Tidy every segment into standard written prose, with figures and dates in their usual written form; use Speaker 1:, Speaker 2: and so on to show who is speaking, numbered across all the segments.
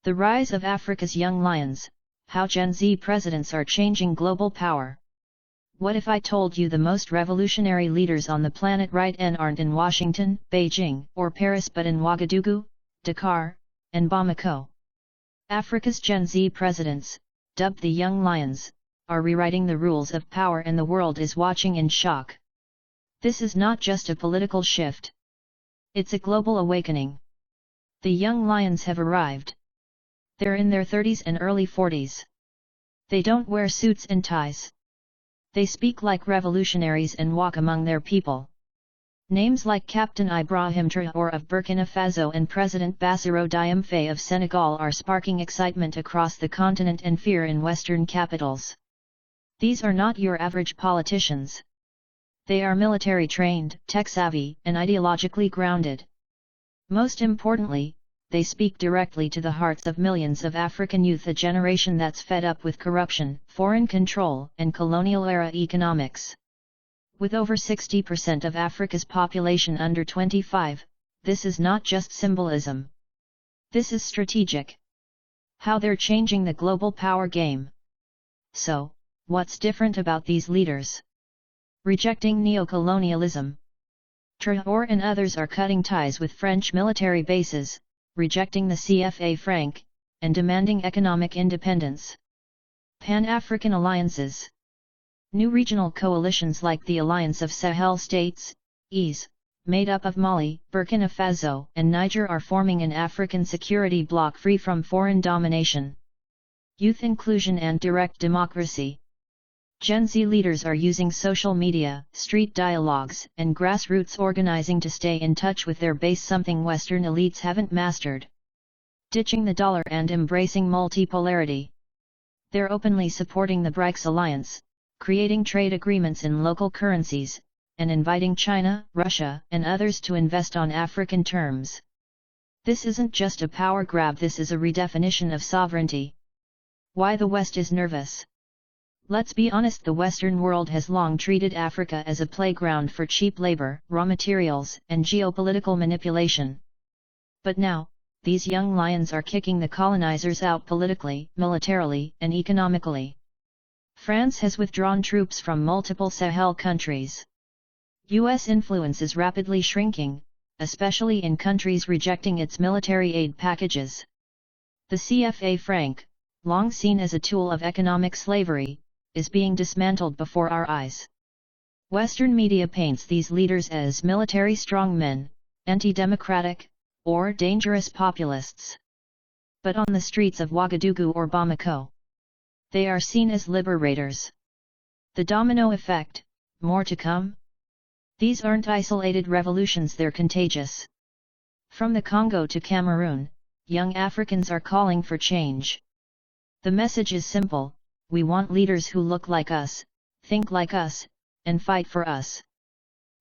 Speaker 1: The rise of Africa's young lions, how Gen Z presidents are changing global power. What if I told you the most revolutionary leaders on the planet right now aren't in Washington, Beijing, or Paris but in Ouagadougou, Dakar, and Bamako? Africa's Gen Z presidents, dubbed the Young Lions, are rewriting the rules of power and the world is watching in shock. This is not just a political shift. It's a global awakening. The Young Lions have arrived. They're in their 30s and early 40s. They don't wear suits and ties. They speak like revolutionaries and walk among their people. Names like Captain Ibrahim Traoré of Burkina Faso and President Bassirou Diomaye Faye of Senegal are sparking excitement across the continent and fear in Western capitals. These are not your average politicians. They are military-trained, tech-savvy, and ideologically grounded. Most importantly, they speak directly to the hearts of millions of African youth, a generation that's fed up with corruption, foreign control, and colonial-era economics. With over 60% of Africa's population under 25, this is not just symbolism. This is strategic. How they're changing the global power game. So, what's different about these leaders? Rejecting neocolonialism. Traoré and others are cutting ties with French military bases, rejecting the CFA franc, and demanding economic independence. Pan-African alliances. New regional coalitions like the Alliance of Sahel States, EAS, made up of Mali, Burkina Faso, and Niger are forming an African security bloc free from foreign domination. Youth inclusion and direct democracy. Gen Z leaders are using social media, street dialogues, and grassroots organizing to stay in touch with their base, something Western elites haven't mastered. Ditching the dollar and embracing multipolarity. They're openly supporting the BRICS alliance, creating trade agreements in local currencies, and inviting China, Russia, and others to invest on African terms. This isn't just a power grab, this is a redefinition of sovereignty. Why the West is nervous? Let's be honest, the Western world has long treated Africa as a playground for cheap labor, raw materials, and geopolitical manipulation. But now, these young lions are kicking the colonizers out politically, militarily, and economically. France has withdrawn troops from multiple Sahel countries. U.S. influence is rapidly shrinking, especially in countries rejecting its military aid packages. The CFA franc, long seen as a tool of economic slavery, is being dismantled before our eyes. Western media paints these leaders as military strongmen, anti-democratic, or dangerous populists. But on the streets of Ouagadougou or Bamako, they are seen as liberators. The domino effect, more to come? These aren't isolated revolutions, they're contagious. From the Congo to Cameroon, young Africans are calling for change. The message is simple: we want leaders who look like us, think like us, and fight for us.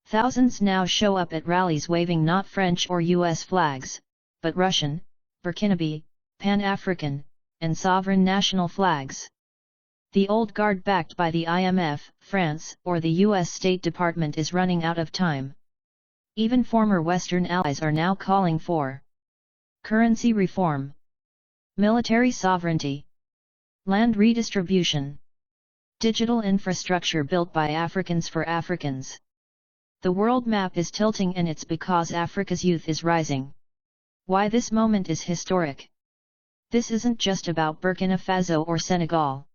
Speaker 1: Thousands now show up at rallies waving not French or US flags, but Russian, Burkinabe, Pan-African, and sovereign national flags. The old guard backed by the IMF, France, or the US State Department is running out of time. Even former Western allies are now calling for currency reform, military sovereignty, land redistribution, digital infrastructure built by Africans for Africans. The world map is tilting, and it's because Africa's youth is rising. Why this moment is historic? This isn't just about Burkina Faso or Senegal.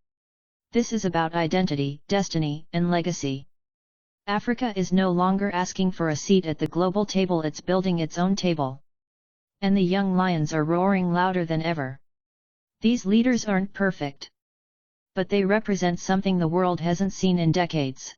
Speaker 1: This is about identity, destiny, and legacy. Africa is no longer asking for a seat at the global table, it's building its own table. And the young lions are roaring louder than ever. These leaders aren't perfect. But they represent something the world hasn't seen in decades.